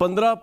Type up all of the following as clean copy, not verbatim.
15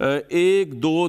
1 2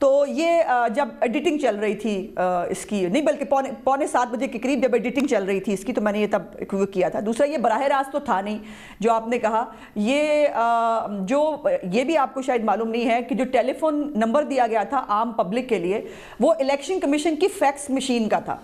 تو یہ جب ایڈیٹنگ چل رہی تھی اس کی، نہیں بلکہ پونے 7 بجے کے قریب جب ایڈیٹنگ چل رہی تھی اس کی، تو میں نے یہ تب کیا تھا. دوسرا یہ براہ راست تو تھا نہیں جو آپ نے کہا. یہ بھی آپ کو شاید معلوم نہیں ہے کہ جو ٹیلی فون نمبر دیا گیا تھا عام پبلک کے لیے وہ الیکشن کمیشن کی فیکس مشین کا تھا،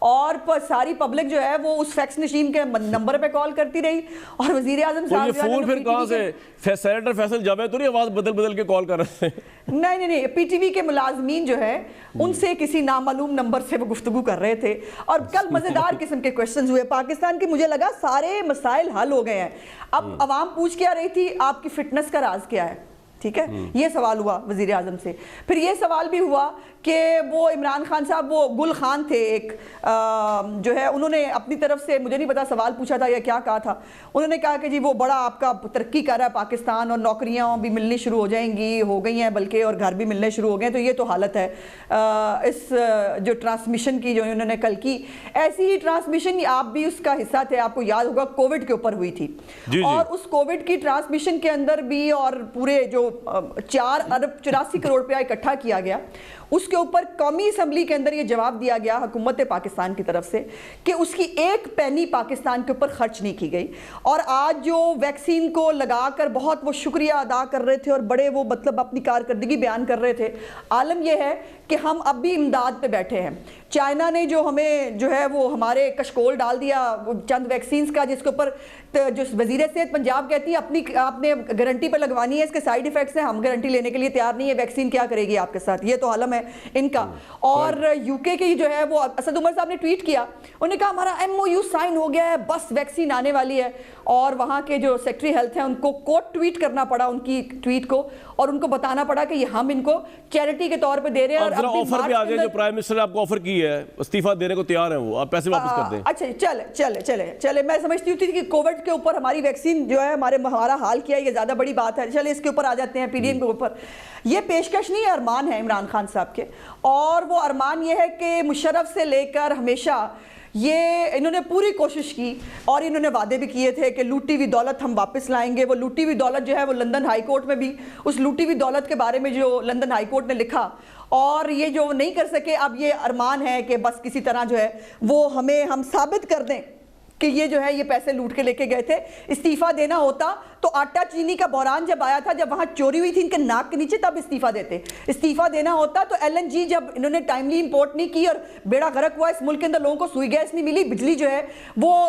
اور ساری پبلک جو ہے وہ اس فیکس مشین کے نمبر پہ کال کرتی رہی. اور وزیر اعظم صاحب یہ فون پھر کہاں سے سینیٹر فیصل جاوید تو نہیں آواز بدل کے کال کر رہے تھے؟ نہیں، پی ٹی وی کے ملازمین جو ہے ان سے کسی نامعلوم نمبر سے وہ گفتگو کر رہے تھے. اور کل مزیدار قسم کے کوشچنز ہوئے پاکستان کے، مجھے لگا سارے مسائل حل ہو گئے ہیں. اب عوام پوچھ کیا رہی تھی آپ کی فٹنس کا راز کیا ہے، ٹھیک ہے، یہ سوال ہوا وزیر اعظم سے. پھر یہ سوال بھی ہوا کہ وہ عمران خان صاحب، وہ گل خان تھے ایک جو ہے، انہوں نے اپنی طرف سے مجھے نہیں پتا سوال پوچھا تھا یا کیا کہا تھا، انہوں نے کہا کہ جی وہ بڑا آپ کا ترقی کر رہا ہے پاکستان اور نوکریاں بھی ملنی شروع ہو جائیں گی، ہو گئی ہیں بلکہ، اور گھر بھی ملنے شروع ہو گئے ہیں. تو یہ تو حالت ہے اس جو ٹرانسمیشن کی جو انہوں نے کل کی. ایسی ہی ٹرانسمیشن آپ بھی اس کا حصہ تھے، آپ کو یاد ہوگا کووڈ کے اوپر ہوئی تھی. اور اس کووڈ کی ٹرانسمیشن کے اندر بھی اور پورے جو 4 ارب 84 کروڑ روپیہ اکٹھا کیا گیا، اس کے اوپر قومی اسمبلی کے اندر یہ جواب دیا گیا حکومت پاکستان کی طرف سے کہ اس کی ایک پینی پاکستان کے اوپر خرچ نہیں کی گئی. اور آج جو ویکسین کو لگا کر بہت وہ شکریہ ادا کر رہے تھے اور بڑے وہ مطلب اپنی کارکردگی بیان کر رہے تھے، عالم یہ ہے کہ ہم اب بھی امداد پہ بیٹھے ہیں. چائنا نے جو ہمیں جو ہے وہ ہمارے کشکول ڈال دیا چند ویکسینز کا، جس کے اوپر جو وزیر صحت پنجاب کہتی ہے آپ نے گارنٹی پہ لگوانی ہے، اس کے سائیڈ ایفیکٹس ہیں، ہم گارنٹی لینے کے لیے تیار نہیں ہے، ویکسین کیا کرے گی آپ کے ساتھ. یہ تو عالم ہے ان کا. اور یو کے کی جو ہے وہ اسد عمر صاحب نے ٹویٹ کیا، انہوں نے کہا ہمارا MOU سائن ہو گیا ہے، بس ویکسین آنے والی ہے. اور وہاں کے جو سیکٹری ہیلتھ ہیں ان کو کوٹ ٹویٹ کرنا پڑا ان کی ٹویٹ کو، اور ان کو بتانا پڑا کہ یہ ہم ان کو چیریٹی کے طور پہ دے رہے ہیں. اور آفر بھی آ گیا جو پرائم منسٹر نے آپ کو آفر کی ہے، استعفیٰ دینے کو تیار ہیں وہ، آپ پیسے واپس کر دیں. اچھا چلے میں سمجھتی تھی کہ کووڈ کے اوپر ہماری ویکسین جو ہے ہمارا حال کیا ہے، یہ زیادہ بڑی بات ہے. چلے اس کے اوپر آ جاتے ہیں، PDM کے اوپر. یہ پیشکش نہیں ہے، ارمان ہے عمران خان صاحب کے، اور وہ ارمان یہ ہے کہ مشرف سے لے کر ہمیشہ یہ انہوں نے پوری کوشش کی، اور انہوں نے وعدے بھی کیے تھے کہ لوٹی ہوئی دولت ہم واپس لائیں گے. وہ لوٹی ہوئی دولت جو ہے وہ لندن ہائی کورٹ میں بھی اس لوٹی ہوئی دولت کے بارے میں جو لندن ہائی کورٹ نے لکھا، اور یہ جو نہیں کر سکے، اب یہ ارمان ہے کہ بس کسی طرح جو ہے وہ ہم ثابت کر دیں کہ یہ جو ہے یہ پیسے لوٹ کے لے کے گئے تھے. استعفیٰ دینا ہوتا تو آٹا چینی کا بحران جب آیا تھا، جب وہاں چوری ہوئی تھی ان کے ناک کے نیچے، تب استعفیٰ دیتے. استعفیٰ دینا ہوتا تو LNG جب انہوں نے ٹائملی امپورٹ نہیں کی اور بیڑا غرق ہوا، اس ملک کے اندر لوگوں کو سوئی گیس نہیں ملی، بجلی جو ہے وہ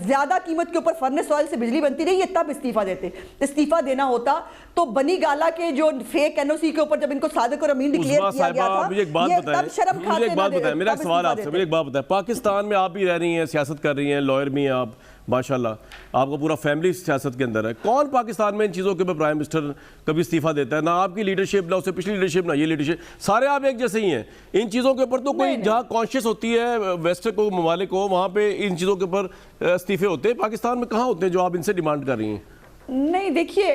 زیادہ قیمت کے اوپر فرنس آئل سے بجلی بنتی رہی، یہ تب استعفیٰ دیتے. استعفیٰ دینا ہوتا تو بنی گالا کے جو فیک NOC کے اوپر جب ان کو صادق اور امین ڈکلیئر کیا گیا تھا، یہ تب شرم کھاتے نہ دے. میرا ایک سوال آپ سے، ایک بات بتائیں، پاکستان میں آپ بھی رہ رہی ہیں، سیاست کر رہی ہیں، لائر بھی ہیں آپ، ماشاءاللہ آپ کا پورا فیملی سیاست کے اندر ہے. کون پاکستان میں ان چیزوں کے اوپر پرائم منسٹر کبھی استعفیٰ دیتا ہے؟ نہ آپ کی لیڈرشپ، نہ اس سے پچھلی لیڈرشپ، نہ یہ لیڈرشپ، سارے آپ ایک جیسے ہی ہیں. ان چیزوں کے اوپر تو کوئی جہاں کانشیس ہوتی ہے ویسٹ کو ممالک کو، وہاں پہ ان چیزوں کے اوپر استعفے ہوتے ہیں. پاکستان میں کہاں ہوتے ہیں جو آپ ان سے ڈیمانڈ کر رہی ہیں؟ نہیں دیکھیے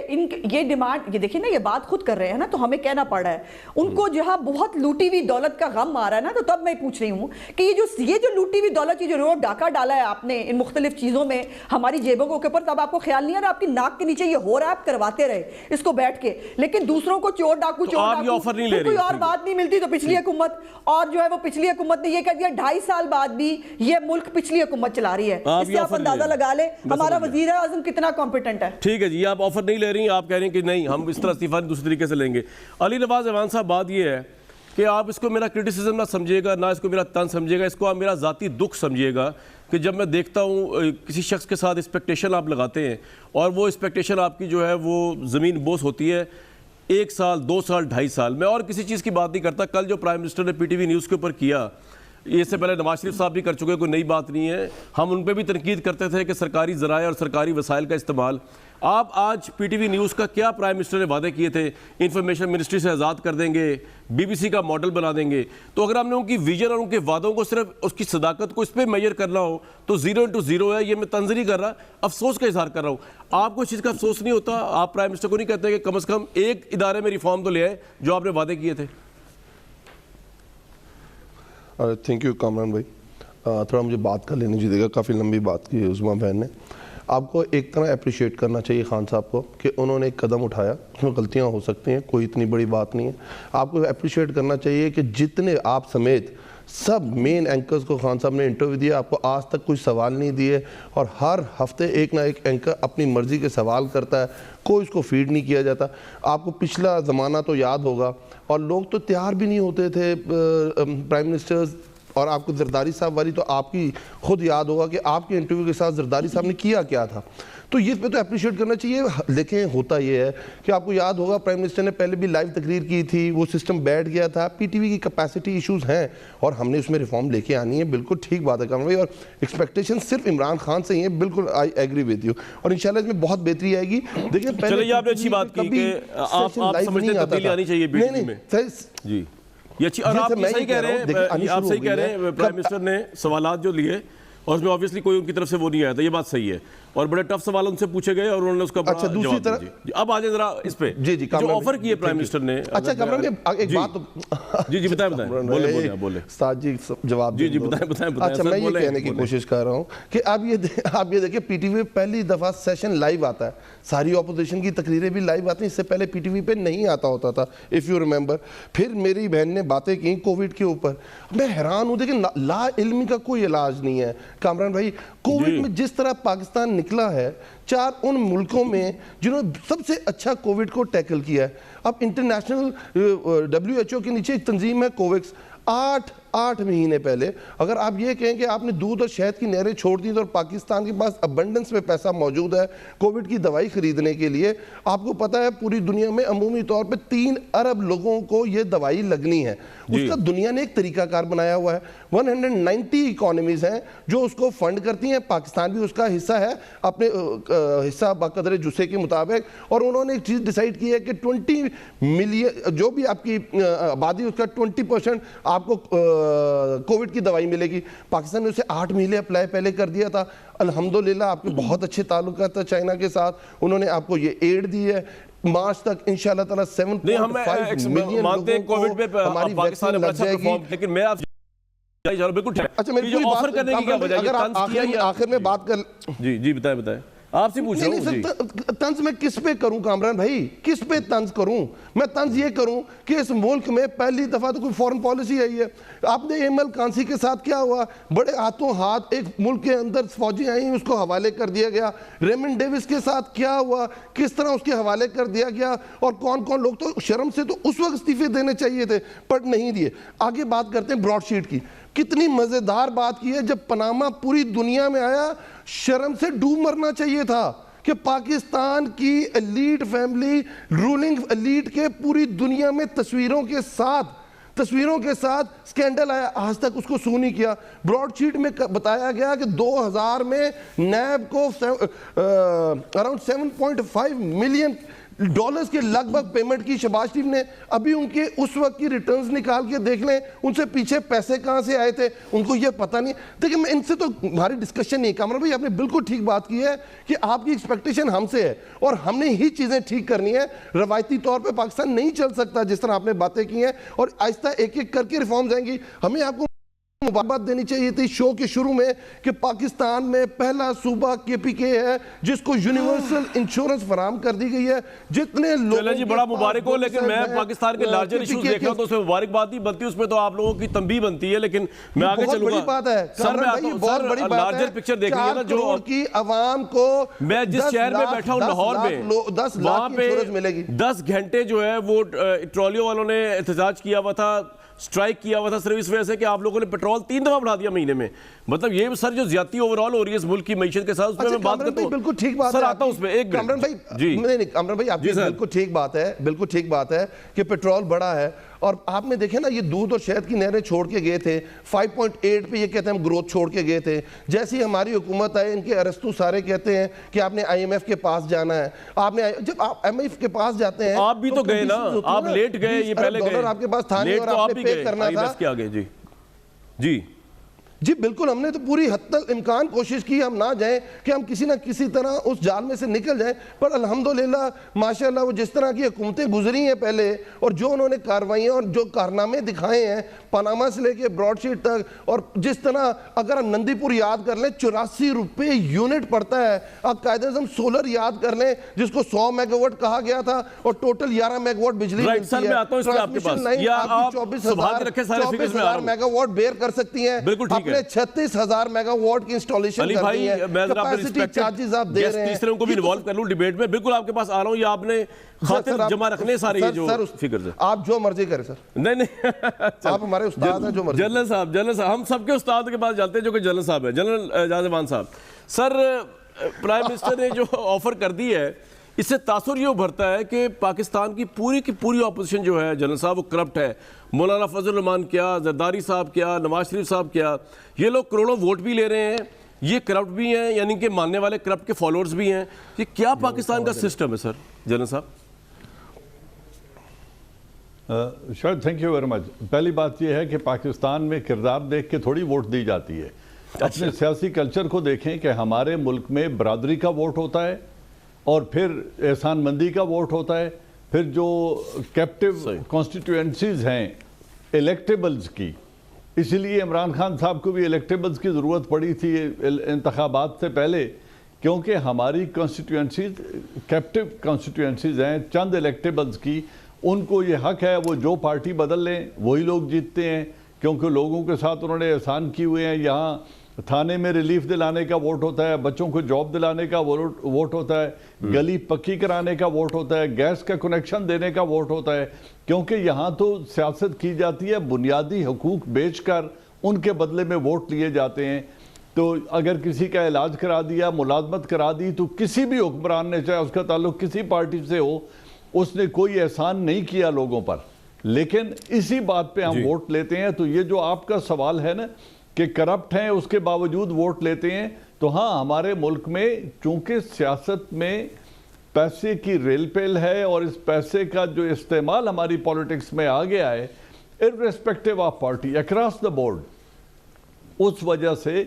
یہ ڈیمانڈ، یہ دیکھیے نا، یہ بات خود کر رہے ہیں نا، تو ہمیں کہنا پڑ رہا ہے. ان کو جہاں بہت لوٹی ہوئی دولت کا غم آ رہا ہے نا، تو تب میں پوچھ رہی ہوں کہ یہ جو لوٹی ہوئی دولت، یہ جو روڈ ڈاکہ ڈالا ہے آپ نے ان مختلف چیزوں میں ہماری جیبوں کے اوپر، تب آپ کو خیال نہیں آ رہا آپ کی ناک کے نیچے یہ ہو رہا ہے، آپ کرواتے رہے اس کو بیٹھ کے، لیکن دوسروں کو چور ڈاکو پھر کوئی اور بات نہیں ملتی. تو پچھلی حکومت، اور جو ہے وہ پچھلی حکومت نے یہ کہہ دیا 2.5 سال بعد بھی یہ ملک پچھلی حکومت چلا رہی ہے. اس سے آپ اندازہ لگا لیں ہمارا وزیر اعظم کتنا کمپیٹنٹ ہے. ٹھیک ہے جی، آپ آفر نہیں لے رہی ہیں، آپ کہہ رہی ہیں کہ نہیں ہم اس طرح استعفیٰ دوسرے طریقے سے لیں گے. علی نواز ایوان صاحب، بات یہ ہے کہ آپ اس کو میرا کرٹیسزم نہ سمجھیے گا، نہ اس کو میرا تن سمجھیے گا، اس کو آپ میرا ذاتی دکھ سمجھیے گا کہ جب میں دیکھتا ہوں کسی شخص کے ساتھ ایکسپیکٹیشن آپ لگاتے ہیں اور وہ ایکسپیکٹیشن آپ کی جو ہے وہ زمین بوس ہوتی ہے 1 سال 2 سال 2.5 سال. میں اور کسی چیز کی بات نہیں کرتا. کل جو پرائم منسٹر نے PTV نیوز کے اوپر کیا، یہ سے پہلے نواز شریف صاحب بھی کر چکے، کوئی نئی بات نہیں ہے. ہم ان پہ بھی تنقید کرتے تھے کہ سرکاری ذرائع اور سرکاری وسائل کا استعمال. آپ آج PTV نیوز کا کیا پرائم منسٹر نے وعدے کیے تھے؟ انفارمیشن منسٹری سے آزاد کر دیں گے، BBC کا ماڈل بنا دیں گے. تو اگر ہم نے ان کی ویژن اور ان کے وعدوں کو صرف اس کی صداقت کو اس پہ میئر کرنا ہو تو 0 into 0 ہے. یہ میں طنز نہیں کر رہا، افسوس کا اظہار کر رہا ہوں. آپ کو اس چیز کا افسوس نہیں ہوتا؟ آپ پرائم منسٹر کو نہیں کہتے کہ کم از کم ایک ادارے میں ریفارم تو لے آئے جو آپ نے وعدے کیے تھے؟ تھینک یو کامران بھائی. تھوڑا مجھے بات کر لینے دیجیے گا، کافی لمبی بات کی ہے عظمیٰ بہن نے. آپ کو ایک طرح اپریشیٹ کرنا چاہیے خان صاحب کو کہ انہوں نے ایک قدم اٹھایا, اس میں غلطیاں ہو سکتی ہیں, کوئی اتنی بڑی بات نہیں ہے. آپ کو اپریشیٹ کرنا چاہیے کہ جتنے آپ سمیت سب مین اینکرز کو خان صاحب نے انٹرویو دیا, آپ کو آج تک کوئی سوال نہیں دیے, اور ہر ہفتے ایک نہ ایک اینکر اپنی مرضی کے سوال کرتا ہے, کوئی اس کو فیڈ نہیں کیا جاتا. آپ کو پچھلا زمانہ تو یاد ہوگا, اور لوگ تو تیار بھی نہیں ہوتے تھے پرائم منسٹرز, اور آپ کو زرداری صاحب والی تو آپ کی خود یاد ہوگا کہ آپ کے انٹرویو کے ساتھ زرداری صاحب نے کیا کیا تھا. تو یہ پہ تو اپریشیٹ کرنا چاہیے. دیکھیں ہوتا یہ ہے کہ آپ کو یاد ہوگا پرائم منسٹر نے پہلے بھی لائیو تقریر کی تھی, وہ سسٹم بیٹھ گیا تھا. پی ٹی وی کی کیپیسٹی ایشوز ہیں اور ہم نے اس میں ریفارم لے کے آنی ہے, بالکل ٹھیک بات ہے کامران بھائی, اور ایکسپیکٹیشن صرف عمران خان سے ہی ہیں, بالکل آئی ایگری ود یو, اور انشاءاللہ اس میں بہت بہتری آئے گی. دیکھیں چلیے آپ نے اچھی بات کی کہ آپ سمجھتے ہیں تبدیلی آنی چاہیے پی ٹی وی میں. جی یہ اچھی, اور آپ صحیح کہہ رہے ہیں, آپ صحیح کہہ رہے ہیں, پرائم منسٹر نے سوالات جو لیے اور اس میں آبویسلی کوئی ان کی طرف سے وہ نہیں آیا تھا, یہ بات صحیح ہے, اور بڑے ٹف سوال ان سے پوچھے گئے اور انہوں نے اس کا بڑا جواب دیا. اب آ جائیں ذرا اس پہ جو آفر کیے پرائم منسٹر نے. اچھا کامران بھائی ایک بات, جی بتائیں بولیں استاد جی جواب جی بتائیں. اچھا میں یہ کہنے کی کوشش کر رہا ہوں کہ آپ یہ دیکھیں پی ٹی وی پہ پہلی دفعہ سیشن لائیو آتا ہے, ساری اپوزیشن کی تقریریں بھی لائیو آتی ہیں, اس سے پہلے پی ٹی وی پہ نہیں آتا ہوتا تھا اف یو ریممبر. پھر میری بہن نے باتیں کی کووڈ کے اوپر, میں حیران ہوں. دیکھیں لا علمی کا کوئی علاج نہیں ہے کامران بھائی. کووڈ میں جس طرح پاکستان نکلا ہے, 4 ان ملکوں میں جنہوں نے سب سے اچھا کووڈ کو ٹیکل کیا ہے. اب انٹرنیشنل WHO کے نیچے ایک تنظیم ہے کوویکس, 8 مہینے پہلے اگر آپ یہ کہیں کہ آپ نے دودھ اور شہد کی نہریں چھوڑ دی اور پاکستان کے پاس ابنڈنس میں پیسہ موجود ہے کووڈ کی دوائی خریدنے کے لیے, آپ کو پتا ہے پوری دنیا میں عمومی طور پہ 3 ارب لوگوں کو یہ دوائی لگنی ہے. اس کا دنیا نے ایک طریقہ کار بنایا ہوا ہے. 190 اکانومیز ہیں جو اس کو فنڈ کرتی ہیں, پاکستان بھی اس کا حصہ ہے اپنے حصہ بقدر جسے کے مطابق, اور انہوں نے ایک چیز ڈیسائیڈ کی ہے کہ 20 ملین جو بھی آپ کی آبادی اس کا 20% آپ کو کووڈ کی دوائی ملے گی. پاکستان نے اسے 8 مہینے اپلائی پہلے کر دیا تھا. الحمدللہ آپ کے بہت اچھے تعلقات تھا چائنا کے ساتھ, انہوں نے آپ کو یہ ایڈ دی ہے. مارچ تک انشاءاللہ تعالیٰ 7.5 ملین لوگوں کو ہماری ویکسین لگ جائے گی. لیکن میں آپ بالکل اچھا میری پوری بات اگر آخر میں بات کر جی بتائیں آپ سے پوچھ رہا ہوں. طنز میں کس پہ کروں کامران بھائی, کس پہ طنز کروں؟ میں طنز یہ کروں کہ اس ملک میں پہلی دفعہ تو کوئی فورن پالیسی آئی ہے. آپ نے ایمل کانسی کے ساتھ کیا ہوا, بڑے ہاتھوں ہاتھ ایک ملک کے اندر فوجی آئیں اس کو حوالے کر دیا گیا. ریمنڈ ڈیوس کے ساتھ کیا ہوا, کس طرح اس کے حوالے کر دیا گیا, اور کون لوگ تو شرم سے تو اس وقت استعفے دینے چاہیے تھے پر نہیں دیے. آگے بات کرتے ہیں براڈ شیٹ کی. کتنی مزیدار بات کی ہے, جب پاناما پوری دنیا میں آیا شرم سے ڈوب مرنا چاہیے تھا کہ پاکستان کی ایلیٹ فیملی, رولنگ ایلیٹ کے پوری دنیا میں تصویروں کے ساتھ سکینڈل آیا, آج تک اس کو سو نہیں کیا. براڈ شیٹ میں بتایا گیا کہ 2000 میں نیب کو اراؤنڈ 7.5 ملین ڈالرز کے لگ بھگ پیمنٹ کی شہباز شریف نے. ابھی ان کے اس وقت کی ریٹرنز نکال کے دیکھ لیں, ان سے پیچھے پیسے کہاں سے آئے تھے ان کو یہ پتہ نہیں. دیکھیں میں ان سے تو ہماری ڈسکشن نہیں. کامران بھائی آپ نے بالکل ٹھیک بات کی ہے کہ آپ کی ایکسپیکٹیشن ہم سے ہے اور ہم نے ہی چیزیں ٹھیک کرنی ہے. روایتی طور پہ پاکستان نہیں چل سکتا جس طرح آپ نے باتیں کی ہیں, اور آہستہ ایک ایک کر کے ریفارمز آئیں گی. ہمیں آپ کو مبارکباد دینی چاہیے تھی شو کے شروع میں کہ پاکستان میں پہلا صوبہ KPK ہے جس کو یونیورسل انشورنس فراہم کر دی گئی ہے. جتنے لوگ چلے جی بڑا مبارک ہو, لیکن میں پاکستان کے لارجر ایشوز دیکھ رہا ہوں تو اس میں مبارکباد نہیں بنتی, اس میں تو آپ لوگوں کی تنبیہ بنتی ہے. لیکن میں آگے چلوں گا سر, میں آتا ہوں سر, لارجر پکچر دیکھیں گے نا جو کی عوام کو, میں جس شہر میں بیٹھا ہوں لاہور میں, 10 لاکھ کی انشورنس ملے گی. 10 گھنٹے جو ہے وہ ٹرالیوں والوں نے احتجاج کیا ہوا تھا, سٹرائک کیا ہوا تھا صرف اس وجہ سے کہ آپ لوگوں نے پیٹرول 3 دفعہ بڑھا دیا مہینے میں. مطلب یہ سر جو زیادتی اوورال ہو رہی ہے اس ملک کی معیشت کے ساتھ, اس میں میں بات کرتا ہوں. بالکل ٹھیک بات ہے سر, آتا ہوں اس میں ایک کامران بھائی. نہیں کامران بھائی آپ کی بالکل ٹھیک بات ہے کہ پیٹرول بڑا ہے, اور آپ نے دیکھیں نا یہ دودھ اور شہد کی نہریں چھوڑ کے گئے تھے 5.8 پہ, یہ کہتے ہیں ہم گروتھ چھوڑ کے گئے تھے. جیسی ہماری حکومت آئے ان کے ارسطو سارے کہتے ہیں کہ آپ نے IMF کے پاس جانا ہے. آپ نے جب آپ IMF کے پاس جاتے ہیں آپ بھی تو گئے نا, آپ لیٹ گئے, یہ پہلے گئے, آپ کے پاس تھا نہیں اور آپ نے پے کرنا تھا. جی بالکل, ہم نے تو پوری حد تک امکان کوشش کی ہم نہ جائیں کہ ہم کسی نہ کسی طرح اس جال میں سے نکل جائیں, پر الحمدللہ ماشاءاللہ وہ جس طرح کی حکومتیں گزری ہیں پہلے اور جو انہوں نے کاروائیاں اور جو کارنامے دکھائے ہیں پاناما سے لے کے براڈ شیٹ تک. اور جس طرح اگر ہم نندی پور یاد کر لیں 84 روپے یونٹ پڑتا ہے. اب قائد اعظم سولر یاد کر لیں جس کو 100 میگا واٹ کہا گیا تھا اور ٹوٹل 11 میگا واٹ بجلی ملتی ہے. میں آتا ہوں اس پہ آپ کے پاس. یا آپ 24,000 میگا واٹ بیئر کر سکتی ہیں. آپ نے 36,000 میگا واٹ کی انسٹالیشن کرنی ہے. کیپیسٹی چارجز آپ دے رہے ہیں. تیسرے کو بھی انوالو کر لوں ڈیبیٹ میں. بالکل آپ کے پاس آ رہا ہوں. یا آپ نے خاطر جمع رکھنے سارے یہ جو فکر سے. آپ جو مرضی کریں سر. نہیں آپ ہمارے استاد ہیں, جو مرضی. جنرل صاحب ہم سب کے استاد کے پاس جاتے ہیں جو کہ جنرل صاحب ہے, جنرل اعجاز امان صاحب. سر پرائم منسٹر نے جو آفر کر دی ہے اس سے تاثر یہ ابھرتا ہے کہ پاکستان کی پوری اپوزیشن جو ہے جنرل صاحب وہ کرپٹ ہے. مولانا فضل الرحمان کیا, زرداری صاحب کیا, نواز شریف صاحب کیا, یہ لوگ کروڑوں ووٹ بھی لے رہے ہیں, یہ کرپٹ بھی ہیں, یعنی کہ ماننے والے کرپٹ کے فالوورز بھی ہیں. یہ کیا پاکستان کا سسٹم ہے سر جنرل صاحب؟ شاید تھینک یو ویری مچ. پہلی بات یہ ہے کہ پاکستان میں کردار دیکھ کے تھوڑی ووٹ دی جاتی ہے. اپنے سیاسی کلچر کو دیکھیں کہ ہمارے ملک میں برادری کا ووٹ ہوتا ہے اور پھر احسان مندی کا ووٹ ہوتا ہے, پھر جو کیپٹیو کانسٹیٹوئنسیز ہیں الیکٹیبلز کی. اسی لیے عمران خان صاحب کو بھی الیکٹیبلز کی ضرورت پڑی تھی انتخابات سے پہلے, کیونکہ ہماری کانسٹیٹوئنسیز کیپٹیو کانسٹیٹوئنسیز ہیں چند الیکٹیبلز کی. ان کو یہ حق ہے وہ جو پارٹی بدل لیں وہی لوگ جیتتے ہیں, کیونکہ لوگوں کے ساتھ انہوں نے احسان کیے ہوئے ہیں. یہاں تھانے میں ریلیف دلانے کا ووٹ ہوتا ہے, بچوں کو جاب دلانے کا ووٹ ہوتا ہے, گلی پکی کرانے کا ووٹ ہوتا ہے, گیس کا کنیکشن دینے کا ووٹ ہوتا ہے. کیونکہ یہاں تو سیاست کی جاتی ہے, بنیادی حقوق بیچ کر ان کے بدلے میں ووٹ لیے جاتے ہیں. تو اگر کسی کا علاج کرا دیا, ملازمت کرا دی, تو کسی بھی حکمران نے, چاہے اس کا تعلق کسی پارٹی سے ہو, اس نے کوئی احسان نہیں کیا لوگوں پر. لیکن اسی بات پہ ہم ووٹ لیتے ہیں. تو یہ جو آپ کا سوال ہے نا کہ کرپٹ ہیں اس کے باوجود ووٹ لیتے ہیں, تو ہاں ہمارے ملک میں چونکہ سیاست میں پیسے کی ریل پیل ہے اور اس پیسے کا جو استعمال ہماری پولیٹکس میں آ گیا ہے irrespective of party across the board, اس وجہ سے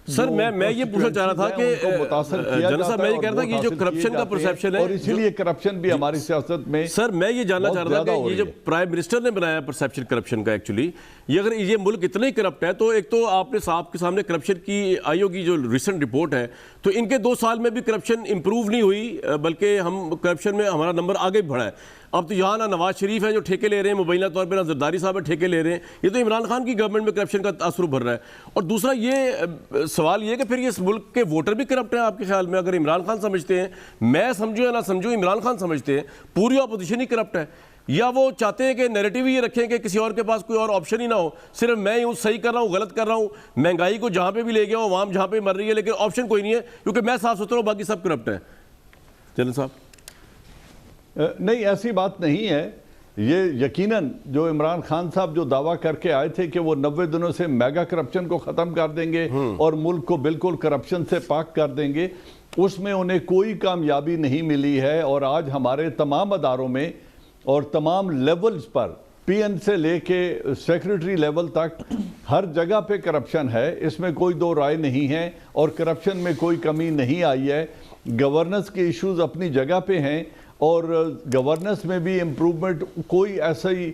سر میں یہ پوچھنا چاہ رہا تھا کہ جنرل صاحب میں یہ کہہ رہا تھا کہ یہ جو کرپشن کا پرسیپشن ہے, اور اسی لیے کرپشن بھی ہماری سیاست میں, سر میں یہ جاننا چاہ رہا تھا کہ یہ جو پرائم منسٹر نے بنایا پرسیپشن کرپشن کا, ایکچولی یہ اگر یہ ملک اتنا ہی کرپٹ ہے تو ایک تو آپ نے صاحب کے سامنے کرپشن کی آئی او کی جو ریسنٹ رپورٹ ہے, تو ان کے 2 سال میں بھی کرپشن امپروو نہیں ہوئی, بلکہ ہم کرپشن میں ہمارا نمبر آگے بڑھا ہے. اب تو یہاں نہ نواز شریف ہے جو ٹھیکے لے رہے ہیں مبینہ طور پہ, نہ زرداری صاحب ہے ٹھیکے لے رہے ہیں. یہ تو عمران خان کی گورنمنٹ میں کرپشن کا تاثر بھر رہا ہے. اور دوسرا یہ سوال یہ کہ پھر اس ملک کے ووٹر بھی کرپٹ ہیں آپ کے خیال میں؟ اگر عمران خان سمجھتے ہیں, میں سمجھوں یا نہ سمجھوں, عمران خان سمجھتے ہیں پوری اپوزیشن ہی کرپٹ ہے, یا وہ چاہتے ہیں کہ نیریٹیو یہ رکھیں کہ کسی اور کے پاس کوئی اور آپشن ہی نہ ہو, صرف میں ہی ہوں صحیح کر رہا ہوں, غلط کر رہا ہوں, مہنگائی کو جہاں پہ بھی لے گیا ہوں, عوام جہاں پہ مر رہی ہے, لیکن آپشن کوئی نہیں ہے کیونکہ میں صاف ستھرا ہوں, باقی سب کرپٹ ہیں. جنرل صاحب نہیں, ایسی بات نہیں ہے. یہ یقیناً جو عمران خان صاحب جو دعویٰ کر کے آئے تھے کہ وہ 90 دنوں سے میگا کرپشن کو ختم کر دیں گے اور ملک کو بالکل کرپشن سے پاک کر دیں گے, اس میں انہیں کوئی کامیابی نہیں ملی ہے. اور آج ہمارے تمام اداروں میں اور تمام لیولز پر, پی این سے لے کے سیکرٹری لیول تک, ہر جگہ پہ کرپشن ہے. اس میں کوئی دو رائے نہیں ہے اور کرپشن میں کوئی کمی نہیں آئی ہے. گورننس کے ایشوز اپنی جگہ پہ ہیں اور گورننس میں بھی امپروومنٹ, کوئی ایسی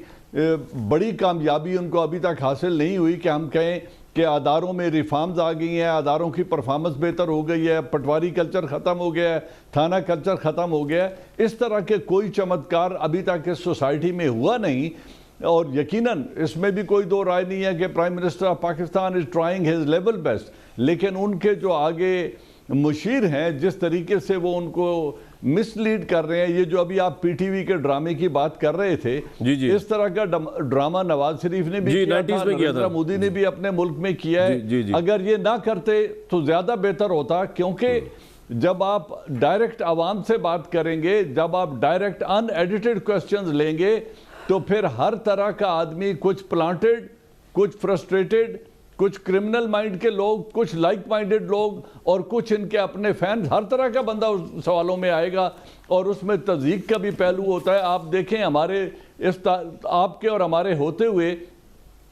بڑی کامیابی ان کو ابھی تک حاصل نہیں ہوئی کہ ہم کہیں کہ اداروں میں ریفارمز آ گئی ہیں, اداروں کی پرفارمنس بہتر ہو گئی ہے, پٹواری کلچر ختم ہو گیا ہے, تھانہ کلچر ختم ہو گیا ہے. اس طرح کے کوئی چمتکار ابھی تک اس سوسائٹی میں ہوا نہیں. اور یقیناً اس میں بھی کوئی دو رائے نہیں ہے کہ prime minister of Pakistan is trying his level best, لیکن ان کے جو آگے مشیر ہیں جس طریقے سے وہ ان کو مس لیڈ کر رہے ہیں, یہ جو ابھی آپ پی ٹی وی کے ڈرامے کی بات کر رہے تھے, اس طرح کا ڈرامہ نواز شریف نے بھی کیا تھا, نریندر مودی نے بھی اپنے ملک میں کیا ہے. اگر یہ نہ کرتے تو زیادہ بہتر ہوتا, کیونکہ جب آپ ڈائریکٹ عوام سے بات کریں گے, جب آپ ڈائریکٹ ان ایڈیٹڈ کوسچنز لیں گے, تو پھر ہر طرح کا آدمی, کچھ پلانٹڈ, کچھ فرسٹریٹڈ, کچھ کرمنل مائنڈ کے لوگ, کچھ لائک مائنڈڈ لوگ, اور کچھ ان کے اپنے فینز, ہر طرح کا بندہ اس سوالوں میں آئے گا. اور اس میں تضییق کا بھی پہلو ہوتا ہے. آپ دیکھیں ہمارے آپ کے اور ہمارے ہوتے ہوئے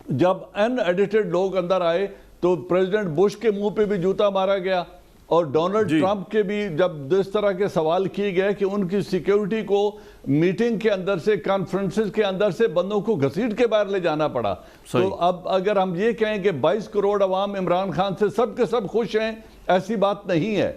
جب ان ایڈیٹڈ لوگ اندر آئے تو پریزیڈنٹ بش کے منہ پہ بھی جوتا مارا گیا, اور ڈونلڈ ٹرمپ کے بھی جب اس طرح کے سوال کیے گئے کہ ان کی سیکیورٹی کو میٹنگ کے اندر سے کانفرنسز کے اندر سے بندوں کو گھسیٹ کے باہر لے جانا پڑا. تو اب اگر ہم یہ کہیں کہ 22 کروڑ عوام عمران خان سے سب کے سب خوش ہیں, ایسی بات نہیں ہے.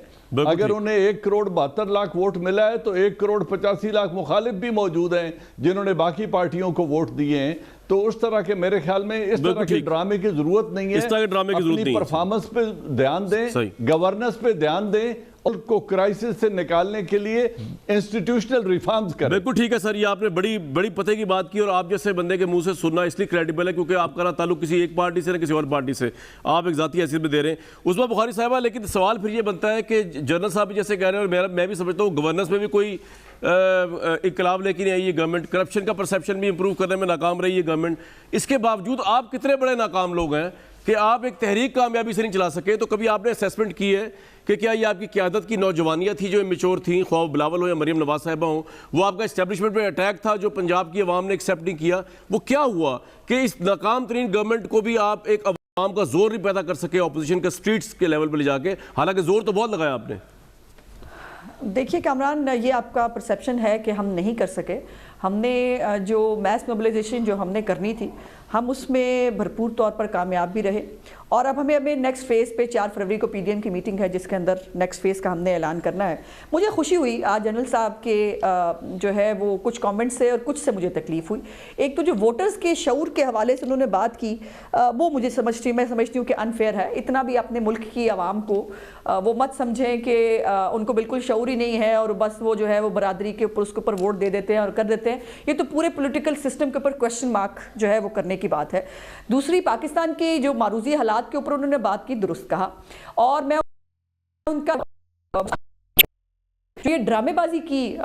اگر انہیں 1 کروڑ 72 لاکھ ووٹ ملا ہے تو 1 کروڑ 85 لاکھ مخالف بھی موجود ہیں جنہوں نے باقی پارٹیوں کو ووٹ دیے ہیں. تو اس طرح کے میرے خیال میں اس طرح کے ڈرامے کی ضرورت نہیں ہے. اپنی پرفارمنس پہ دھیان دیں, گورننس پہ دھیان دیں, اور کو کرائسس سے نکالنے کے لیے انسٹیٹیوشنل ریفارمز کریں. بالکل ٹھیک ہے سر, یہ آپ نے بڑی پتے کی بات کی, اور آپ جیسے بندے کے منہ سے سننا اس لیے کریڈیبل ہے کیونکہ آپ کا تعلق کسی ایک پارٹی سے نہ کسی اور پارٹی سے, آپ ایک ذاتی حیثیت میں دے رہے ہیں. عثمہ بخاری صاحبہ, لیکن سوال پھر یہ بنتا ہے کہ جنرل صاحب جیسے کہہ رہے ہیں, اور میں بھی سمجھتا ہوں گورننس میں بھی کوئی انقلاب لے کے نہیں آئی یہ گورنمنٹ, کرپشن کا پرسیپشن بھی امپروو کرنے میں ناکام رہی ہے گورنمنٹ. اس کے باوجود آپ کتنے بڑے ناکام لوگ ہیں کہ آپ ایک تحریک کامیابی سے نہیں چلا سکے. تو کبھی آپ نے اسیسمنٹ کی ہے کہ کیا یہ آپ کی قیادت کی نوجوانیاں تھی جو میچور تھیں, خواہ بلاول ہو یا مریم نواز صاحبہ ہوں, وہ آپ کا اسٹیبلشمنٹ پہ اٹیک تھا جو پنجاب کی عوام نے ایکسیپٹ نہیں کیا, وہ کیا ہوا کہ اس ناکام ترین گورنمنٹ کو بھی آپ ایک عوام کا زور نہیں پیدا کر سکے اپوزیشن کے سٹریٹس کے لیول پہ لے جا کے, حالانکہ زور تو بہت لگایا آپ نے. دیکھیے کامران, یہ آپ کا پرسیپشن ہے کہ ہم نہیں کر سکے. ہم نے جو میس موبلائزیشن جو ہم نے کرنی تھی ہم اس میں بھرپور طور پر کامیاب بھی رہے, اور اب ہمیں نیکسٹ فیز پہ 4 فروری کو پی ڈی ایم کی میٹنگ ہے جس کے اندر نیکسٹ فیز کا ہم نے اعلان کرنا ہے. مجھے خوشی ہوئی آج جنرل صاحب کے جو ہے وہ کچھ کامنٹ سے اور کچھ سے مجھے تکلیف ہوئی. ایک تو جو ووٹرز کے شعور کے حوالے سے انہوں نے بات کی وہ میں سمجھتی ہوں کہ انفیئر ہے. اتنا بھی اپنے ملک کی عوام کو وہ مت سمجھیں کہ ان کو بالکل شعور ہی نہیں ہے اور بس وہ جو ہے وہ برادری کے اوپر اس کے اوپر ووٹ دے دیتے ہیں اور کر دیتے ہیں. یہ تو پورے پولیٹیکل سسٹم کے اوپر کویسچن مارک جو ہے وہ کرنے کی بات ہے. دوسری, پاکستان کے جو معروضی حالات کے اوپر انہوں نے بات کی, درست کہا, اور میں ان کا یہ ڈرامے بازی کی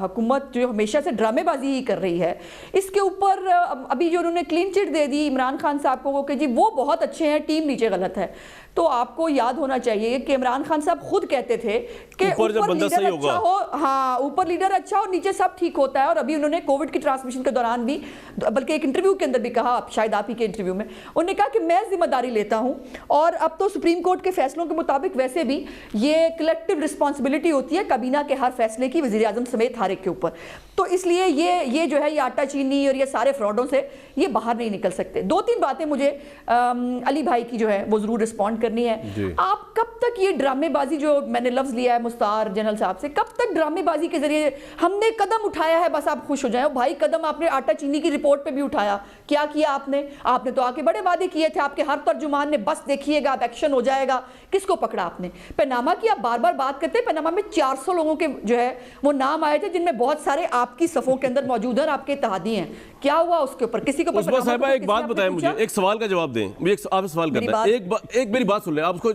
حکومت جو ہمیشہ سے ڈرامے بازی ہی کر رہی ہے, اس کے اوپر ابھی جو انہوں نے کلین چٹ دے دی عمران خان صاحب کو کہ جی وہ بہت اچھے ہیں, ٹیم نیچے غلط ہے. تو آپ کو یاد ہونا چاہیے کہ عمران خان صاحب خود کہتے تھے کہ اوپر لیڈر اچھا ہو, ہاں اوپر لیڈر اچھا ہو, نیچے سب ٹھیک ہوتا ہے. اور ابھی انہوں نے کووڈ کی ٹرانسمیشن کے دوران بھی, بلکہ ایک انٹرویو کے اندر بھی کہا, شاید آپ ہی کے انٹرویو میں, انہوں نے کہا کہ میں ذمہ داری لیتا ہوں, اور اب تو سپریم کورٹ کے فیصلوں کے مطابق ویسے بھی یہ کلیکٹیو رسپانسبلٹی ہوتی ہے کابینہ کے ہر فیصلے کی, وزیر اعظم سمیت ہر ایک کے اوپر. تو اس لیے یہ جو ہے یہ آٹا چینی اور یہ سارے فراڈوں سے یہ باہر نہیں نکل سکتے. 2-3 باتیں مجھے علی بھائی کی جو ہے وہ ضرور رسپونڈ کرنی ہے. آپ کب تک یہ ڈرامے بازی جو میں نے لفظ لیا ہے مستعار جنرل صاحب سے, کب تک ڈرامے بازی کے ذریعے ہم نے قدم اٹھایا ہے بس آپ خوش ہو جائیں؟ بھائی قدم آپ نے آٹا چینی کی رپورٹ پہ بھی اٹھایا, کیا کیا آپ نے تو آ کے بڑے وعدے کیے تھے آپ کے ہر ترجمان نے, بس دیکھیے گا اب ایکشن ہو جائے گا. کس کو پکڑا آپ نے؟ پیناما کی آپ بار بار بات کرتے ہیں, پیناما میں 400 لوگوں کے جو ہے وہ نام آئے تھے جن میں بہت سارے آپ کی صفوں کے اندر موجود ہیں اور آپ کے اتحادی ہیں. کیا ہوا اس کے اوپر؟ کسی کو عثمہ صاحبہ ایک بات بتائیں مجھے, ایک سوال کا جواب دیں, مجھے آپ سے سوال کرنا ہے. ایک میری بات سن لیں, آپ اس کو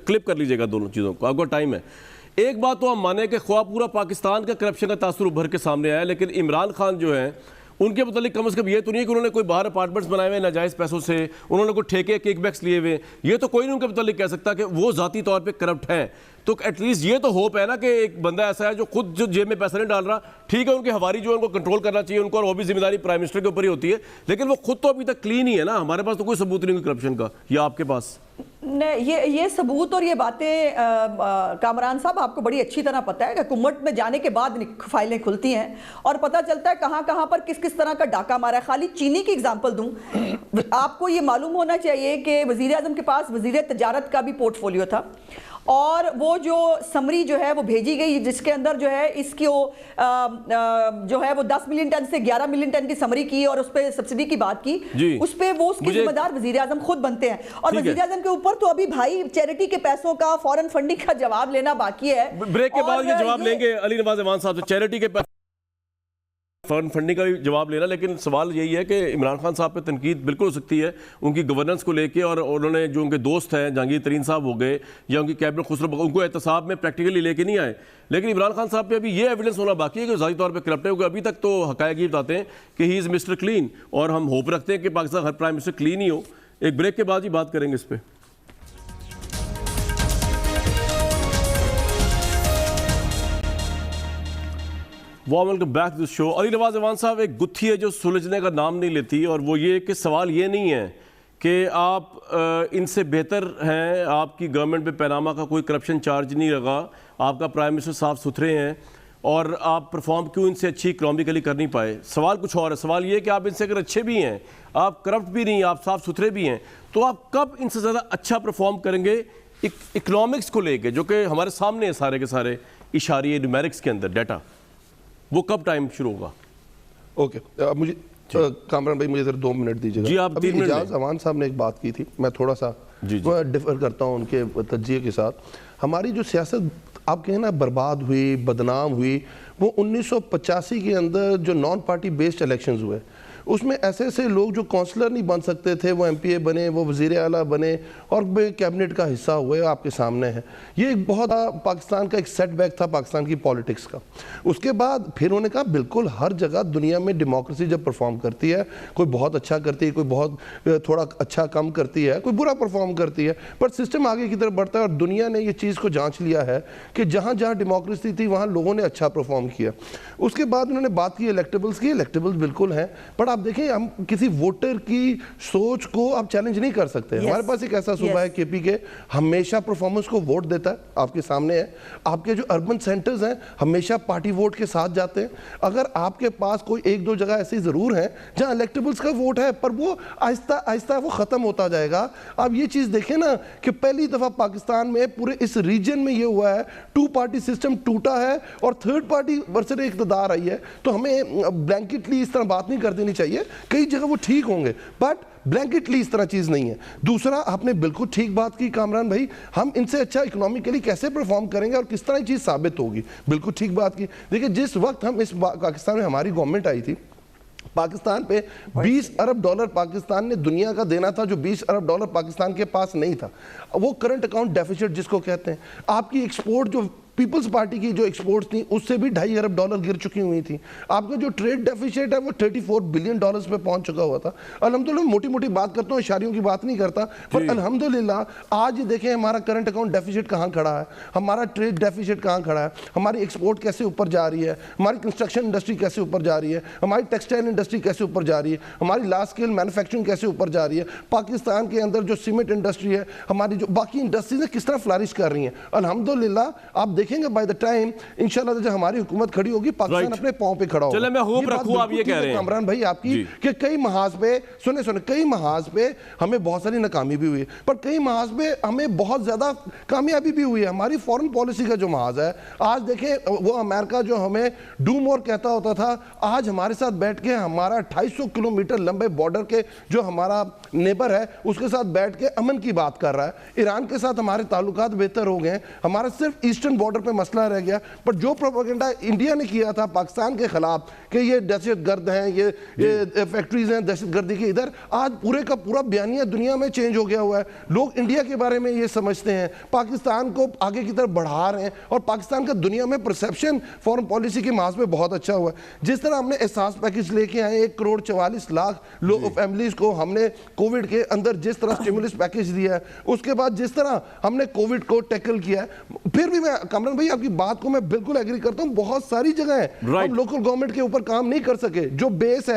کلپ کر لیجئے گا دونوں چیزوں کو, آپ کو ٹائم ہے. ایک بات تو ہم مانیں کہ خواہ پورا پاکستان کا کرپشن کا تاثر ابھر کے سامنے آیا, لیکن عمران خان جو ہیں ان کے متعلق کم از کم یہ تو نہیں کہ انہوں نے کوئی باہر اپارٹمنٹس بنائے ہوئے ناجائز پیسوں سے, انہوں نے کوئی ٹھیکے کیک بیکس لیے ہوئے, یہ تو کوئی نہیں ان کے متعلق کہہ سکتا کہ وہ ذاتی طور پہ کرپٹ ہیں. تو ایٹ لیسٹ یہ تو ہوپ ہے نا کہ ایک بندہ ایسا ہے جو خود جو جیب میں پیسہ نہیں ڈال رہا, ٹھیک ہے ان کے ہواری جو ان کو کنٹرول کرنا چاہیے ان کو, اور وہ بھی ذمہ داری پرائم منسٹر کے اوپر ہی ہوتی ہے, لیکن وہ خود تو ابھی تک کلین ہی ہے نا. ہمارے پاس تو کوئی ثبوت نہیں کرپشن کا, یا آپ کے پاس؟ یہ ثبوت اور یہ باتیں کامران صاحب آپ کو بڑی اچھی طرح پتہ ہے کہ حکومت میں جانے کے بعد فائلیں کھلتی ہیں اور پتہ چلتا ہے کہاں کہاں پر کس کس طرح کا ڈاکہ مارا ہے. خالی چینی کی اگزامپل دوں, آپ کو یہ معلوم ہونا چاہیے کہ وزیر اعظم کے پاس وزیر تجارت کا بھی پورٹ فولیو تھا, اور وہ جو سمری جو ہے وہ بھیجی گئی جس کے اندر جو ہے اس کی جو ہے وہ 10 ملین ٹن سے 11 ملین ٹن کی سمری کی اور اس پہ سبسڈی کی بات کی, اس پہ وہ اس کے ذمہ دار وزیر اعظم خود بنتے ہیں. اور وزیر اعظم کے اوپر تو ابھی بھائی چیریٹی کے پیسوں کا فورن فنڈنگ کا جواب لینا باقی ہے. بریک کے بعد یہ جواب لیں گے علی نواز ایوان صاحب سے, چیریٹی کے فورن فنڈنگ کا بھی جواب لینا. لیکن سوال یہی ہے کہ عمران خان صاحب پہ تنقید بالکل ہو سکتی ہے ان کی گورننس کو لے کے, اور انہوں نے جو ان کے دوست ہیں جہانگیر ترین صاحب ہو گئے یا ان کی کیبنٹ خسرو, ان کو احتساب میں پریکٹیکلی لے کے نہیں آئے. لیکن عمران خان صاحب پہ ابھی یہ ایویڈنس ہونا باقی ہے کہ ذاتی طور پہ کرپٹ ہے, کیونکہ ابھی تک تو حقائق یہ بتاتے ہیں کہ ہی از مسٹر کلین, اور ہم ہوپ رکھتے ہیں کہ پاکستان ہر پرائم منسٹر کلین ہی ہو. ایک بریک کے بعد ہی بات کریں گے اس پہ. ویلکم بیک ٹو دی شو. علی نواز ایوان صاحب, ایک گتھی ہے جو سلجھنے کا نام نہیں لیتی, اور وہ یہ کہ سوال یہ نہیں ہے کہ آپ ان سے بہتر ہیں, آپ کی گورنمنٹ پہ پیناما کا کوئی کرپشن چارج نہیں لگا, آپ کا پرائم منسٹر صاف ستھرے ہیں, اور آپ پرفارم کیوں ان سے اچھی اکنامکلی کر نہیں پائے؟ سوال کچھ اور ہے. سوال یہ ہے کہ آپ ان سے اگر اچھے بھی ہیں, آپ کرپٹ بھی نہیں, آپ صاف ستھرے بھی ہیں, تو آپ کب ان سے زیادہ اچھا پرفارم کریں گے اکنامکس کو لے کے, جو کہ ہمارے سامنے ہیں سارے کے سارے اشاریے نیومیرکس کے اندر ڈیٹا, وہ کب ٹائم شروع ہوگا؟ اوکے, مجھے کامران بھائی مجھے ذرا 2 منٹ دیجیے گا. جی, آپ 3 منٹ. اعجاز امان صاحب نے ایک بات کی تھی, میں تھوڑا سا ڈفر کرتا ہوں ان کے تجزیے کے ساتھ. ہماری جو سیاست آپ کہیں نا برباد ہوئی, بدنام ہوئی, وہ 1985 کے اندر جو نان پارٹی بیسڈ الیکشنز ہوئے, اس میں ایسے ایسے لوگ جو کونسلر نہیں بن سکتے تھے وہ ایم پی اے بنے, وہ وزیر اعلیٰ بنے اور کیبنٹ کا حصہ ہوئے, آپ کے سامنے ہیں. یہ ایک بہت پاکستان کا ایک سیٹ بیک تھا پاکستان کی پولیٹکس کا. اس کے بعد پھر انہوں نے کہا بالکل ہر جگہ دنیا میں ڈیموکریسی جب پرفارم کرتی ہے, کوئی بہت اچھا کرتی ہے, کوئی بہت تھوڑا اچھا کم کرتی ہے, کوئی برا پرفارم کرتی ہے, پر سسٹم آگے کی طرف بڑھتا ہے. اور دنیا نے یہ چیز کو جانچ لیا ہے کہ جہاں جہاں ڈیموکریسی تھی وہاں لوگوں نے اچھا پرفارم کیا. اس کے بعد انہوں نے بات کی الیکٹیبلز کی. الیکٹیبلز بالکل ہیں, بٹ آپ دیکھیں ہم کسی ووٹر کی سوچ کو آپ چیلنج نہیں کر سکتے. ہمارے پاس ایک ایسا صوبہ ہے کے پی کے, ہمیشہ پرفارمنس کو ووٹ دیتا ہے, آپ کے سامنے ہے. آپ کے جو اربن سینٹرز ہیں ہمیشہ پارٹی ووٹ کے ساتھ جاتے ہیں. اگر آپ کے پاس کوئی 1-2 جگہ ایسی ضرور ہیں جہاں الیکٹیبلز کا ووٹ ہے, پر وہ آہستہ آہستہ وہ ختم ہوتا جائے گا. آپ یہ چیز دیکھیں نا کہ پہلی دفعہ پاکستان میں پورے اس ریجن میں یہ ہوا ہے, 2 پارٹی سسٹم ٹوٹا ہے اور 3rd پارٹی برسر اقتدار آئی ہے. تو ہمیں بلینکٹلی اس طرح بات نہیں کر دینی چاہیے. کئی جگہ وہ ٹھیک ہوں گے, بٹ بلینکٹلی اس طرح چیز نہیں ہے. دوسرا, آپ نے بالکل ٹھیک بات کی کامران بھائی, ہم ان سے اچھا اکنامکلی کیسے پرفارم کریں گے اور کس طرح یہ چیز ثابت ہوگی. بالکل ٹھیک بات کی. دیکھیں جس وقت ہم اس پاکستان میں ہماری گورنمنٹ آئی تھی, پاکستان پہ $20 ارب پاکستان نے دنیا کا دینا تھا, جو $20 ارب پاکستان کے پاس نہیں تھا. وہ کرنٹ اکاؤنٹ ڈیفیسٹ جس کو کہتے ہیں. آپ کی ایکسپورٹ جو پیپلز پارٹی کی جو ایکسپورٹس تھیں اس سے بھی $2.5 ارب گر چکی ہوئی تھیں. آپ کا جو ٹریڈ ڈیفیسٹ ہے وہ $34 بلین پہ پہنچ چکا ہوا تھا. الحمدللہ موٹی موٹی بات کرتا ہوں, اشاریوں کی بات نہیں کرتا, پر الحمدللہ آج دیکھیں ہمارا کرنٹ اکاؤنٹ ڈیفیسٹ کہاں کھڑا ہے, ہمارا ٹریڈ ڈیفیسٹ کہاں کھڑا ہے, ہماری ایکسپورٹ کیسے اوپر جا رہی ہے, ہماری کنسٹرکشن انڈسٹری کیسے اوپر جا رہی ہے, ہماری ٹیکسٹائل انڈسٹری کیسے اوپر جا رہی ہے, ہماری لارج اسکیل مینوفیکچرنگ کیسے اوپر جا رہی ہے. پاکستان کے اندر جو سیمنٹ انڈسٹری ہے, ہماری جو باقی انڈسٹریز ہیں کس طرح فلارش کر رہی ہیں. الحمدللہ آپ دیکھیں گے بائی دا ٹائم انشاءاللہ جب ہماری حکومت کھڑی ہوگی پاکستان اپنے پاؤں پہ کھڑا ہوگا. چلے میں ہوپ رکھوں, آپ یہ کہہ رہے ہیں کامران بھائی آپ کی کہ کئی محاذ پہ سنیں کئی محاذ پہ ہمیں بہت ساری ناکامی بھی ہوئی ہے, پر کئی محاذ پہ ہمیں بہت زیادہ کامیابی بھی ہوئی ہے. ہماری فورن پالیسی کا جو محاذ ہے, آج دیکھیں وہ امریکہ جو ہمیں ڈو مور کہتا ہوتا تھا, آج ہمارے ساتھ بیٹھ کے ہمارا 250 کلومیٹر لمبے بارڈر کے جو ہمارا نیبر ہے اس کے ساتھ بیٹھ کے امن کی بات کر رہا ہے. ایران کے ساتھ ہمارے تعلقات بہتر ہو گئے ہیں, ہمارا صرف ایسٹرن بارڈر پہ مسئلہ رہ گیا. پر جو پروپیگنڈا انڈیا نے کیا تھا پاکستان کے خلاف کہ یہ دہشت گرد ہیں, یہ فیکٹریز ہیں دہشت گردی کے ادھر, آج پورے کا پورا بیانیہ دنیا میں چینج ہو گیا ہوا ہے. لوگ انڈیا کے بارے میں یہ سمجھتے ہیں, پاکستان کو آگے کی طرف بڑھا رہے ہیں, اور پاکستان کا دنیا میں پرسیپشن فورن پالیسی کے محاذ پہ بہت اچھا ہوا ہے. جس طرح ہم نے احساس پیکج لے کے آئے 1,44,00,000 فیملیز کو, ہم نے کووڈ کے اندر جس طرح اسٹیمولس پیکج دیا ہے, اس کے بعد جس طرح ہم نے کووڈ کو ٹیکل کیا ہے. پھر بھی میں کامران بھائی آپ کی بات کو میں بالکل ایگری کرتا ہوں, بہت ساری جگہ ہیں ہم لوکل گورنمنٹ کے اوپر کام نہیں کر سکے. جو بیس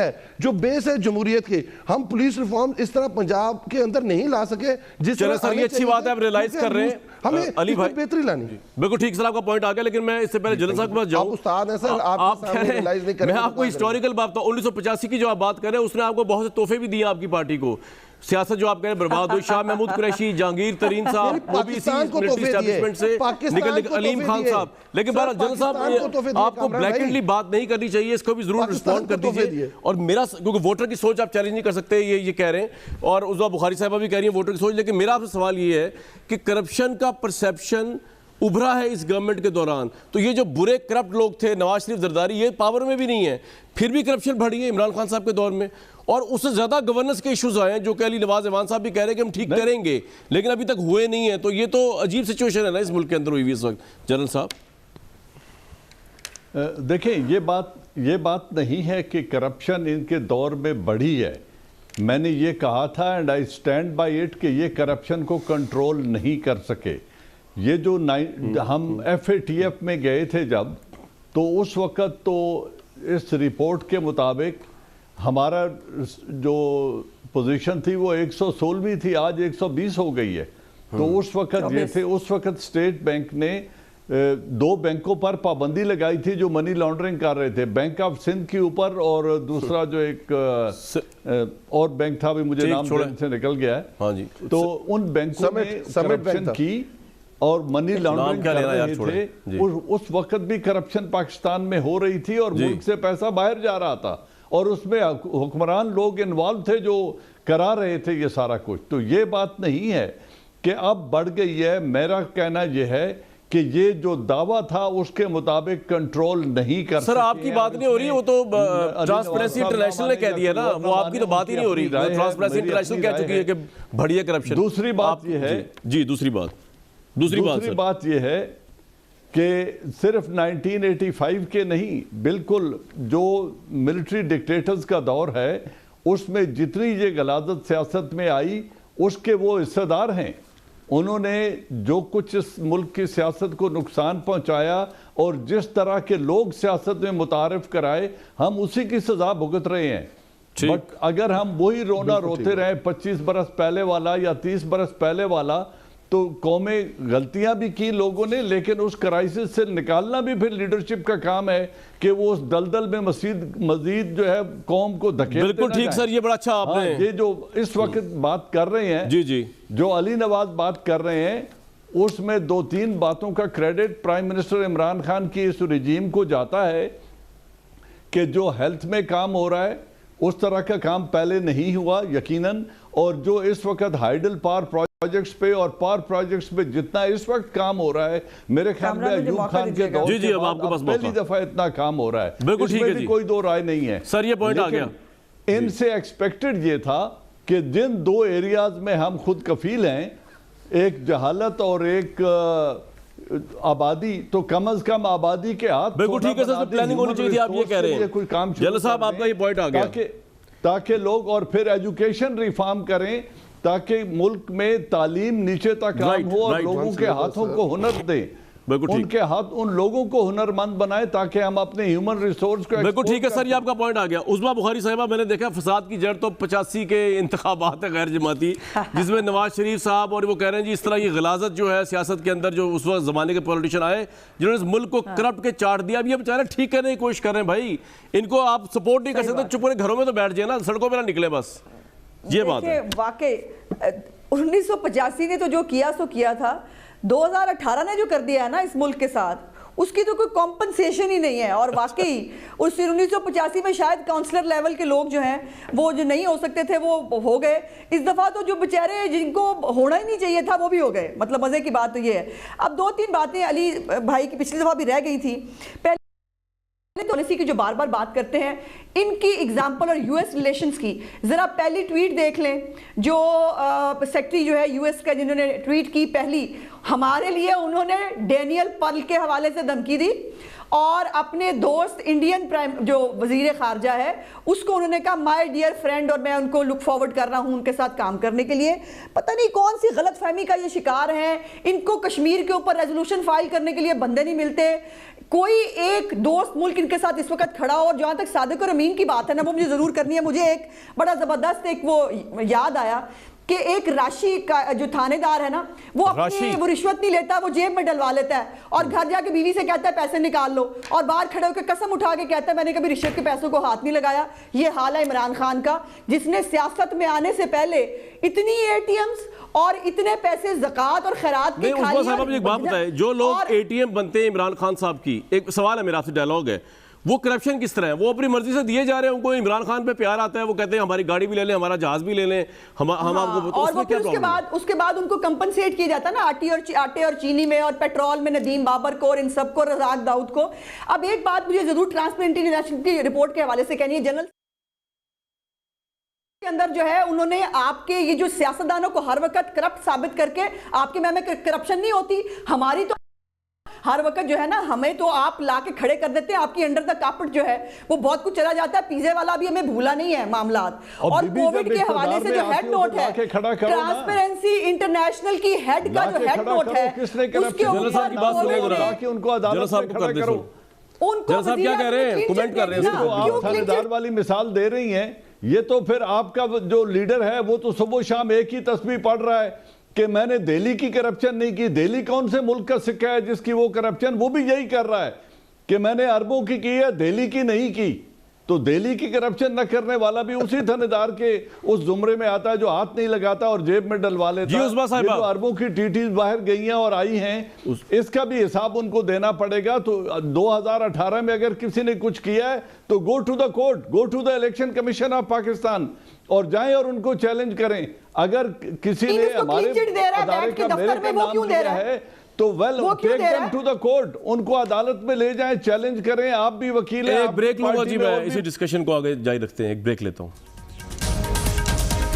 ہے جمہوریت کی, ہم پولیس ریفارم اس طرح پنجاب کے اندر نہیں لا سکے جس طرح. سر یہ اچھی بات ہے, آپ ریلائز کر رہے ہیں, ہمیں علی بھائی بہتری لانی. بالکل ٹھیک سر, آپ کا پوائنٹ آ گیا, لیکن میں اس سے پہلے جنرل صاحب کے پاس جاؤں. آپ استاد ہیں سر, آپ سامنے ریلائز نہیں کریں. میں آپ کو ہسٹوریکل بات بتاؤں, 1985 کی جو آپ بات کر رہے ہیں اس نے آپ کو بہت سے تحفے بھی دیے آپ کی پارٹی کو. سیاست جو آپ کہہ رہے ہیں برباد ہوئی, شاہ محمود قریشی, جہانگیر ترین صاحب, وہ بھی اسی ملٹری اسٹیبلشمنٹ سے نکل, علیم خان صاحب. لیکن بہرحال جنرل صاحب آپ کو بلیکنٹلی بات نہیں کرنی چاہیے, اس کو بھی ضرور رسپونڈ کر دیجیے. اور میرا, کیونکہ ووٹر کی سوچ آپ چیلنج نہیں کر سکتے, یہ کہہ رہے ہیں, اور عزوہ بخاری صاحبہ بھی کہہ رہی ہیں ووٹر کی سوچ, لیکن میرا آپ سے سوال یہ ہے کہ کرپشن کا پرسیپشن ابھرا ہے اس گورنمنٹ کے دوران, تو یہ جو برے کرپٹ لوگ تھے, نواز شریف, زرداری, یہ پاور میں بھی نہیں ہے, پھر بھی کرپشن بڑھی ہے عمران خان صاحب کے دور میں, اور اس سے زیادہ گورننس کے ایشوز آئے ہیں جو کہ علی نواز ایوان صاحب بھی کہہ رہے ہیں کہ ہم ٹھیک کریں گے, لیکن ابھی تک ہوئے نہیں ہیں. تو یہ تو عجیب سچویشن ہے نا اس ملک کے اندر ہوئی ہوئی اس وقت. جنرل صاحب دیکھیں, یہ بات نہیں ہے کہ کرپشن ان کے دور میں بڑھی ہے. میں نے یہ کہا تھا and I stand by it کہ یہ کرپشن کو کنٹرول نہیں کر سکے. یہ جو ہم FATF میں گئے تھے جب, تو اس وقت تو اس رپورٹ کے مطابق ہمارا جو پوزیشن تھی وہ 116 تھی، آج 120 ہو گئی ہے. تو اس وقت یہ تھے، اس وقت اسٹیٹ بینک نے 2 بینکوں پر پابندی لگائی تھی جو منی لانڈرنگ کر رہے تھے، بینک آف سندھ کے اوپر اور دوسرا جو ایک اور بینک تھا بھی مجھے نام سے نکل گیا ہے. ہاں جی. تو ان بینکوں نے کرپشن کی اور منی لانڈرنگ کر رہے تھے. اس وقت بھی کرپشن پاکستان میں ہو رہی تھی اور ملک سے پیسہ باہر جا رہا تھا اور اس میں حکمران لوگ انوالو تھے جو کرا رہے تھے یہ سارا کچھ. تو یہ بات نہیں ہے کہ اب بڑھ گئی ہے. میرا کہنا یہ ہے کہ یہ جو دعویٰ تھا اس کے مطابق کنٹرول نہیں کر سکتے. سر آپ کی بات نہیں ہو رہی، وہ تو ٹرانسپیرنسی انٹرنیشنل نے کہہ دیا نا، وہ آپ کی تو بات ہی نہیں ہو رہی. ٹرانسپیرنسی انٹرنیشنل کہہ چکی ہے کہ بڑھیا کرپشن. دوسری بات یہ ہے جی دوسری بات یہ ہے کہ صرف 1985 کے نہیں، بالکل جو ملٹری ڈکٹیٹرز کا دور ہے اس میں جتنی یہ غلاظت سیاست میں آئی اس کے وہ حصہ دار ہیں. انہوں نے جو کچھ اس ملک کی سیاست کو نقصان پہنچایا اور جس طرح کے لوگ سیاست میں متعارف کرائے، ہم اسی کی سزا بھگت رہے ہیں. بٹ اگر ہم وہی رونا روتے رہیں 25 برس پہلے والا یا 30 برس پہلے والا، تو قومیں غلطیاں بھی کی لوگوں نے، لیکن اس کرائسس سے نکالنا بھی پھر لیڈرشپ کا کام ہے کہ وہ اس دلدل میں مزید جو ہے قوم کو دھکیلتے نہ جائیں. بالکل ٹھیک سر، یہ بڑا اچھا آپ نے یہ جو اس وقت بات کر رہے ہیں، جی جو علی نواز بات کر رہے ہیں، اس میں 2-3 باتوں کا credit prime minister Imran Khan کی اس رجیم کو جاتا ہے کہ جو ہیلتھ میں کام ہو رہا ہے اس طرح کا کام پہلے نہیں ہوا یقیناً. اور جو اس وقت ہائیڈل پاور پروجیکٹس پہ اور پاور پروجیکٹس پہ جتنا اس وقت کام ہو رہا ہے، میرے خیال میں ایوب خان کے دور کے بعد پہلی دفعہ اتنا کام ہو رہا ہے. اس میں بھی کوئی دو رائے نہیں ہے. سر یہ پوائنٹ آ گیا. ان سے ایکسپیکٹڈ یہ تھا کہ جن 2 ایریاز میں ہم خود کفیل ہیں، ایک جہالت اور ایک آبادی، تو کم از کم آبادی کے ہاتھ بالکل ٹھیک ہے سر، پلاننگ ہونی چاہیے تھی. آپ یہ کہہ رہے ہیں کوئی کام جلال صاحب آپ کا یہ پوائنٹ آ گیا تاکہ لوگ، اور پھر ایجوکیشن ریفارم کریں تاکہ ملک میں تعلیم نیچے تک عام ہو اور لوگوں کے ہاتھوں کو ہنر دیں. ان کے ہاتھ ان لوگوں کو ہنرمند بنائے تاکہ ہم اپنے ہیومن ریسورس کو بالکل ٹھیک ہے سر. یہ آپ کا پوائنٹ آ گیا. عظمیٰ بخاری صاحبہ، میں نے دیکھا فساد کی جڑ تو 85 کے انتخابات ہے غیر جماعتی، جس میں نواز شریف صاحب اور وہ کہہ رہے ہیں جی اس طرح یہ غلاظت جو ہے سیاست کے اندر، جو اس وقت زمانے کے پولیٹیشین آئے جنہوں نے اس ملک کو کرپٹ کے چاٹ دیا. اب یہ بیچارے ٹھیک کرنے کی کوشش کر رہے ہیں. بھائی ان کو آپ سپورٹ نہیں کر سکتے، چپ کرے گھروں میں تو بیٹھ جائیں نا، سڑکوں پہ نہ نکلے بس. یہ بات ہے. واقعی 1985 نے تو جو کیا سو کیا تھا، 2018 نے جو کر دیا ہے نا اس ملک کے ساتھ، اس کی تو کوئی کمپنسیشن ہی نہیں ہے. اور واقعی اس 1985 میں شاید کاؤنسلر لیول کے لوگ جو ہیں وہ جو نہیں ہو سکتے تھے وہ ہو گئے. اس دفعہ تو جو بیچارے جن کو ہونا ہی نہیں چاہیے تھا وہ بھی ہو گئے. مطلب مزے کی بات تو یہ ہے. اب 2-3 باتیں علی بھائی کی پچھلی دفعہ بھی رہ گئی تھی. پہلے پالیسی کی جو بار بار بات کرتے ہیں، ان کی اگزامپل اور یو ایس ریلیشنز کی ذرا پہلی ٹویٹ دیکھ لیں جو سیکٹری جو ہے یو ایس کا جنہوں نے ٹویٹ کی پہلی، ہمارے لیے انہوں نے ڈینیل پرل کے حوالے سے دھمکی دی اور اپنے دوست انڈین جو وزیر خارجہ ہے اس کو انہوں نے کہا مائی ڈیئر فرینڈ، اور میں ان کو لک فارورڈ کر رہا ہوں ان کے ساتھ کام کرنے کے لیے. پتہ نہیں کون سی غلط فہمی کا یہ شکار ہیں. ان کو کشمیر کے اوپر ریزولوشن فائل کرنے کے لیے بندے نہیں ملتے. کوئی ایک دوست ملک ان کے ساتھ اس وقت کھڑا ہو. اور جہاں تک صادق اور امین کی بات ہے نا، وہ مجھے ضرور کرنی ہے. مجھے ایک بڑا زبردست ایک وہ یاد آیا کہ ایک راشی کا جو تھانے دار ہے نا، وہ اپنی وہ رشوت نہیں لیتا، وہ جیب میں ڈلوا لیتا ہے اور گھر جا کے بیوی سے کہتا ہے پیسے نکال لو، اور باہر کھڑے ہو کے قسم اٹھا کے کہتا ہے میں نے کبھی رشوت کے پیسوں کو ہاتھ نہیں لگایا. یہ حال ہے عمران خان کا، جس نے سیاست میں آنے سے پہلے اتنی اے ٹی ایمز اور اتنے پیسے زکوٰۃ اور خیرات کی کھائی. عثمان صاحب ایک بات بتائیں، جو لوگ اے ٹی ایم بنتے ہیں عمران خان صاحب کی، ایک سوال ہے میرا آپ سے، ڈائلاگ ہے، وہ کرپشن کس طرح ہے؟ وہ اپنی مرضی سے دیے جا رہے ہیں، ان کو عمران خان پہ پیار آتا ہے، وہ کہتے ہیں ہماری گاڑی بھی لے لیں، ہمارا جہاز بھی لے لیں، ہم آپ کو. اور وہ پھر اس کے بعد ان کو کمپنسیٹ کیا جاتا ہے نا آٹے اور چینی میں اور پیٹرول میں، ندیم بابر کو اور ان سب کو، رزاق داؤد کو. اب ایک بات مجھے ضرور ٹرانسپیرنسی انٹرنیشنل کی رپورٹ کے حوالے سے کہنی ہے. جنرل کے اندر جو ہے انہوں نے آپ کے یہ جو سیاستدانوں کو ہر وقت کرپٹ ثابت کر کے، آپ کے میں کرپشن نہیں ہوتی، ہماری تو ہر وقت جو ہے نا ہمیں تو آپ لا کے کھڑے کر دیتے ہیں، آپ کی انڈر دا کارپٹ جو ہے وہ بہت کچھ چلا جاتا ہے. پیزے والا بھی ہمیں بھولا نہیں ہے معاملات. اور کووڈ کے حوالے سے جو ہیڈ نوٹ ہے ٹرانسپیرنسی انٹرنیشنل کی ہیڈ کا جو ہیڈ نوٹ ہے اس کے اوپر ان کو جنرل صاحب کیا کہہ رہے ہیں؟ کمنٹ کر رہے ہیں اس تو آپ تھانے والی مثال دے رہی ہیں، یہ تو پھر آپ کا جو لیڈر ہے وہ تو صبح و شام ایک ہی تسبیح پڑھ رہا ہے کہ میں نے دہلی کی کرپشن نہیں کی. دہلی کون سے ملک کا سکہ ہے جس کی وہ کرپشن؟ وہ بھی یہی کر رہا ہے کہ میں نے اربوں کی ہے، دہلی کی نہیں کی. تو دہلی کی کرپشن نہ کرنے والا بھی اسی تھانے دار کے اس زمرے میں آتا ہے جو ہاتھ نہیں لگاتا اور جیب میں ڈلوا لیتا. یہ جو اربوں کی ٹیٹیز باہر گئی ہیں اور آئی ہیں، اس کا بھی حساب ان کو دینا پڑے گا. تو 2018 میں اگر کسی نے کچھ کیا ہے تو go to the court, go to the election commission of Pakistan, اور جائیں اور ان کو چیلنج کریں. اگر کسی نے ہمارے ادارے کا میرے کا نام لیا ہے تو take them to the court, ان کو عدالت میں لے جائیں، چیلنج کریں. آپ بھی وکیل ہیں. ایک بریک لوں گا جی، میں اسی ڈسکشن کو آگے جاری رکھتے ہیں. ایک بریک لیتا ہوں.